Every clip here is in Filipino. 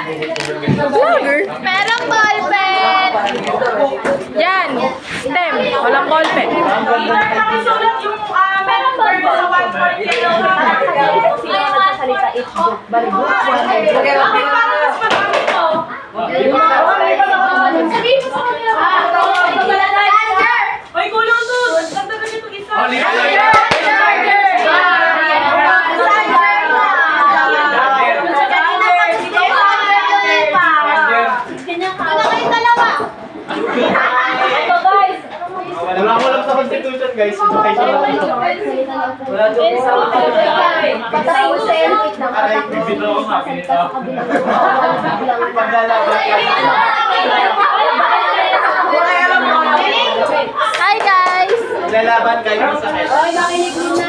Vlogger? Merong ballpen! Yan. STEM. Walang ballpen. Nakisulat yung merong ballpen sa 140 Ay, salita each book. Bali book. Okay, para mas marami to. Sabihin mo sa kanila. Ay, kulang to. Dagdagan nito isa. Ito guys. Wala ko lang sa constitution, guys. Wala Patay mo sa elpit ng Hi guys! Lalaban kayo sa head.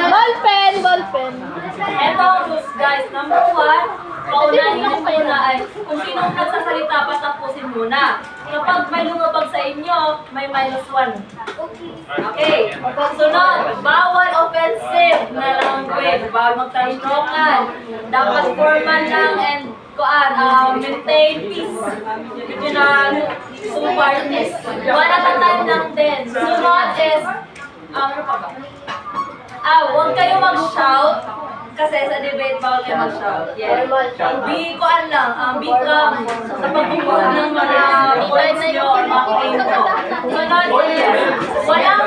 Ballpen! Ballpen! Ito, guys, number 1, paunahin nyo muna ay kung sino ang nagsasalita, patapusin muna. Kapag may lumabag sa inyo, may -1. Okay. Sunod, bawal offensive na language. Bawal magtanungan. Dapat formal lang and maintain peace between two parties. One at a time lang din. Sunod is, ano pa ba? Huwag kayo mag-shout. Kasi sa debate, bawal kayo mag-shout. Yes. Be calm sa pagkukuha ng mga points nyo, mga claim nyo. Sunod is, walang